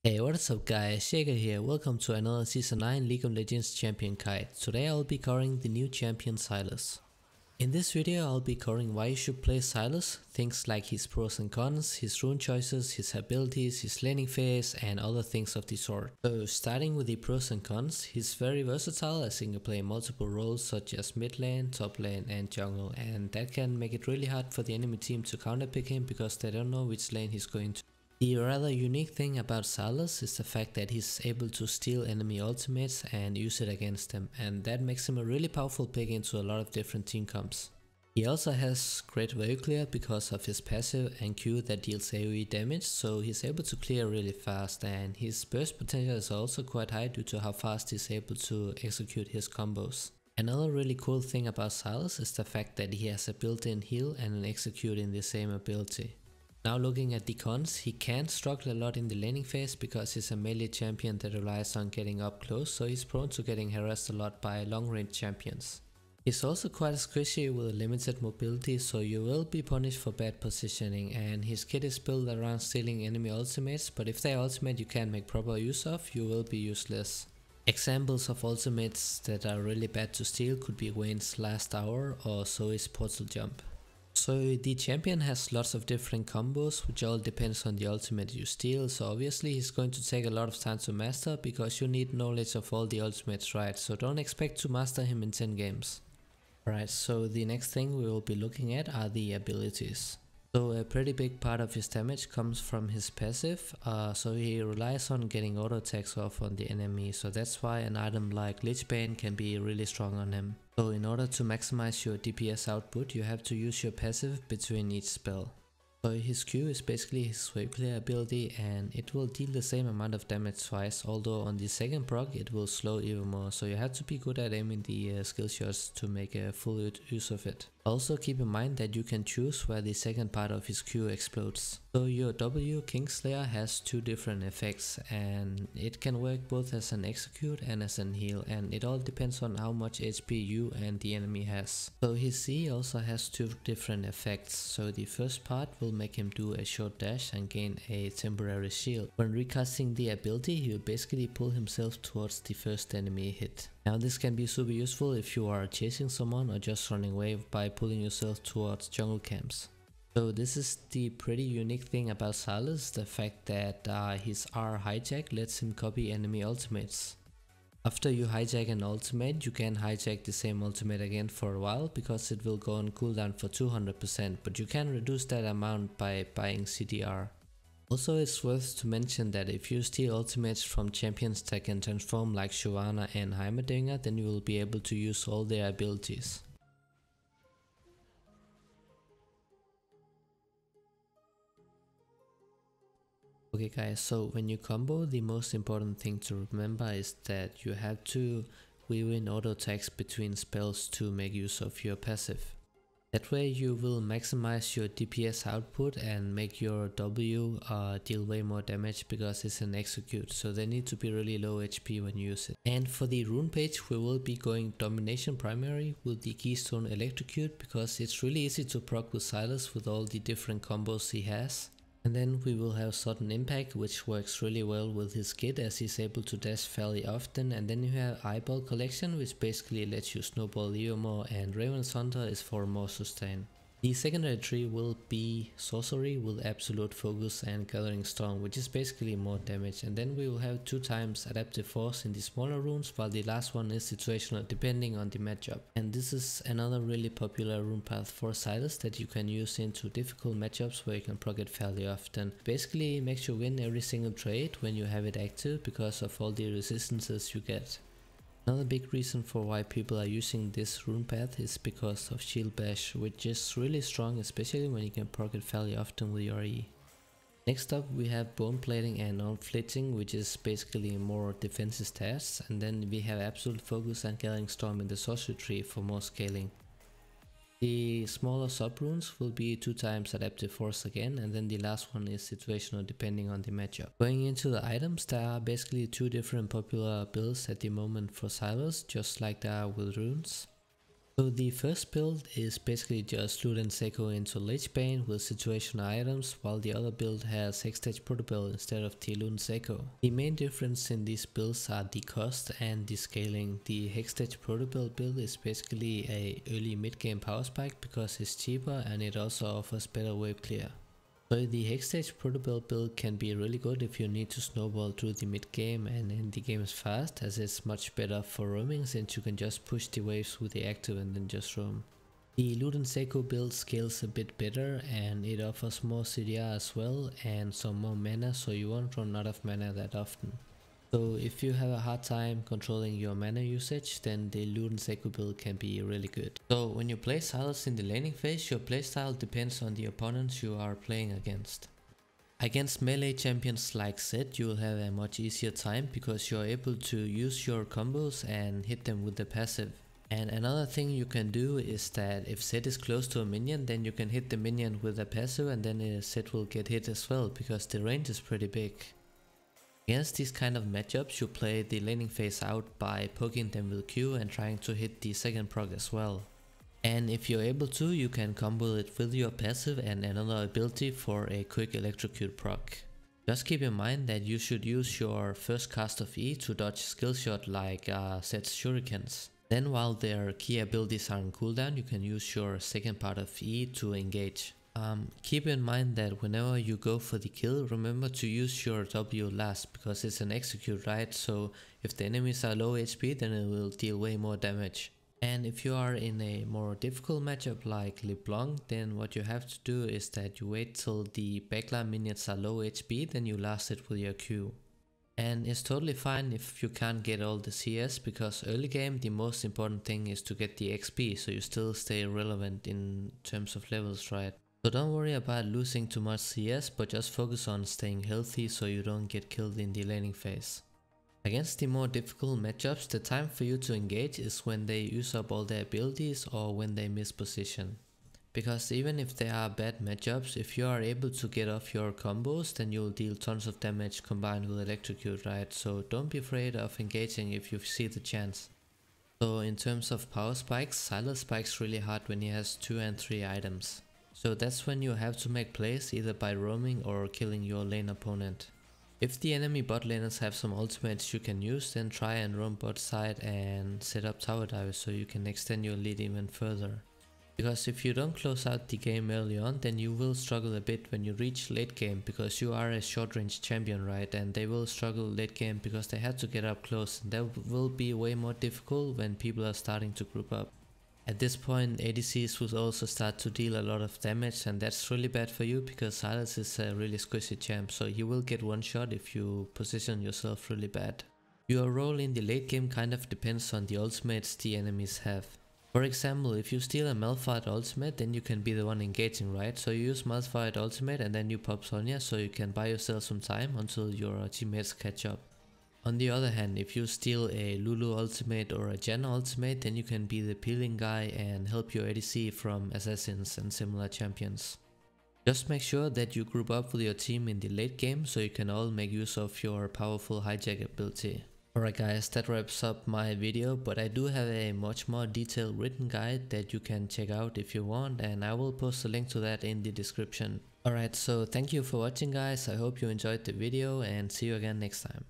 Hey, what's up guys, Shaker here, welcome to another Season 9 League of Legends Champion Guide. Today I'll be covering the new champion Sylas. In this video I'll be covering why you should play Sylas, things like his pros and cons, his rune choices, his abilities, his laning phase and other things of the sort. So starting with the pros and cons, he's very versatile as he can play multiple roles such as mid lane, top lane and jungle, and that can make it really hard for the enemy team to counterpick him because they don't know which lane he's going to. The rather unique thing about Sylas is the fact that he's able to steal enemy ultimates and use it against them, and that makes him a really powerful pick into a lot of different team comps. He also has great wave clear because of his passive and Q that deals AoE damage, so he's able to clear really fast, and his burst potential is also quite high due to how fast he's able to execute his combos. Another really cool thing about Sylas is the fact that he has a built-in heal and an execute in the same ability. Now looking at the cons, he can struggle a lot in the laning phase because he's a melee champion that relies on getting up close, so he's prone to getting harassed a lot by long range champions. He's also quite squishy with limited mobility, so you will be punished for bad positioning, and his kit is built around stealing enemy ultimates, but if their ultimate you can't make proper use of, you will be useless. Examples of ultimates that are really bad to steal could be Wayne's Last Hour or Zoe's Portal Jump. So the champion has lots of different combos, which all depends on the ultimate you steal, so obviously he's going to take a lot of time to master because you need knowledge of all the ultimates, right? So don't expect to master him in 10 games. Alright, so the next thing we will be looking at are the abilities. So a pretty big part of his damage comes from his passive, so he relies on getting auto attacks off on the enemy, so that's why an item like Lich Bane can be really strong on him. So in order to maximize your DPS output, you have to use your passive between each spell. So his Q is basically his wave clear ability, and it will deal the same amount of damage twice, although on the second proc it will slow even more, so you have to be good at aiming the skill shots to make a full use of it. Also keep in mind that you can choose where the second part of his Q explodes. So your W Kingslayer has two different effects, and it can work both as an execute and as an heal, and it all depends on how much HP you and the enemy has. So his C also has two different effects, so the first part will make him do a short dash and gain a temporary shield. When recasting the ability, he will basically pull himself towards the first enemy hit. Now this can be super useful if you are chasing someone or just running away by pulling yourself towards jungle camps. So this is the pretty unique thing about Sylas, the fact that his R hijack lets him copy enemy ultimates. After you hijack an ultimate, you can hijack the same ultimate again for a while because it will go on cooldown for 200%, but you can reduce that amount by buying CDR. Also, it's worth to mention that if you steal ultimates from champions that can transform like Shyvana and Heimerdinger, then you will be able to use all their abilities. Okay guys, so when you combo, the most important thing to remember is that you have to weave in auto attacks between spells to make use of your passive. That way you will maximize your DPS output and make your W deal way more damage because it's an execute, so they need to be really low HP when you use it. And for the rune page we will be going domination primary with the keystone electrocute because it's really easy to proc with Sylas with all the different combos he has. And then we will have sudden impact, which works really well with his kit as he's able to dash fairly often, and then you have eyeball collection, which basically lets you snowball even more, and Raven's Hunter is for more sustain. The secondary tree will be sorcery with absolute focus and gathering storm, which is basically more damage, and then we will have 2 times adaptive force in the smaller runes, while the last one is situational depending on the matchup. And this is another really popular rune path for Sylas that you can use into difficult matchups where you can proc it fairly often. Basically makes you win every single trade when you have it active because of all the resistances you get. Another big reason for why people are using this rune path is because of Shield Bash, which is really strong, especially when you can proc it fairly often with your E. Next up we have Bone Plating and Non-Flinching, which is basically more defensive stats, and then we have Absolute Focus and Gathering Storm in the sorcery tree for more scaling. The smaller sub-runes will be 2 times adaptive force again, and then the last one is situational depending on the matchup. Going into the items, there are basically 2 different popular builds at the moment for Sylas, just like there are with runes. So the first build is basically just loot and Seiko into Lich Bane with situational items, while the other build has Hextech Protobell instead of the loot and Seiko. The main difference in these builds are the cost and the scaling. The Hextech Protobell build is basically a early mid-game power spike because it's cheaper and it also offers better wave clear. So the Hextech Protobell build can be really good if you need to snowball through the mid game and end the games fast, as it's much better for roaming since you can just push the waves with the active and then just roam. The Loot and Seiko build scales a bit better and it offers more CDR as well and some more mana, so you won't run out of mana that often. So if you have a hard time controlling your mana usage, then the Loot and Seiko build can be really good. So when you play Sylas in the laning phase, your playstyle depends on the opponents you are playing against. Against melee champions like Zed, you will have a much easier time because you are able to use your combos and hit them with the passive. And another thing you can do is that if Zed is close to a minion, then you can hit the minion with a passive and then Zed will get hit as well because the range is pretty big. Against these kind of matchups, you play the laning phase out by poking them with Q and trying to hit the second proc as well. And if you're able to, you can combo it with your passive and another ability for a quick electrocute proc. Just keep in mind that you should use your first cast of E to dodge skill shot like Zed's shurikens. Then while their key abilities are on cooldown, you can use your second part of E to engage. Keep in mind that whenever you go for the kill, remember to use your W last because it's an execute, right? So if the enemies are low HP, then it will deal way more damage. And if you are in a more difficult matchup like LeBlanc, then what you have to do is that you wait till the backline minions are low HP, then you last it with your Q. And it's totally fine if you can't get all the CS, because early game the most important thing is to get the XP, so you still stay relevant in terms of levels, right? So don't worry about losing too much CS, but just focus on staying healthy so you don't get killed in the laning phase. Against the more difficult matchups, the time for you to engage is when they use up all their abilities or when they miss position. Because even if they are bad matchups, if you are able to get off your combos, then you'll deal tons of damage combined with electrocute, right? So don't be afraid of engaging if you see the chance. So in terms of power spikes, Sylas spikes really hard when he has 2 and 3 items. So that's when you have to make plays either by roaming or killing your lane opponent. If the enemy bot laners have some ultimates you can use, then try and roam bot side and set up tower divers so you can extend your lead even further. Because if you don't close out the game early on, then you will struggle a bit when you reach late game, because you are a short range champion, right? And they will struggle late game because they have to get up close, and that will be way more difficult when people are starting to group up. At this point, ADCs will also start to deal a lot of damage, and that's really bad for you because Sylas is a really squishy champ, so you will get one shot if you position yourself really bad. Your role in the late game kind of depends on the ultimates the enemies have. For example, if you steal a Malphite ultimate, then you can be the one engaging, right? So you use Malphite ultimate and then you pop Sonya so you can buy yourself some time until your teammates catch up. On the other hand, if you steal a Lulu ultimate or a Janna ultimate, then you can be the peeling guy and help your ADC from assassins and similar champions. Just make sure that you group up with your team in the late game so you can all make use of your powerful hijack ability. Alright guys, that wraps up my video, but I do have a much more detailed written guide that you can check out if you want, and I will post a link to that in the description. Alright, so thank you for watching guys, I hope you enjoyed the video and see you again next time.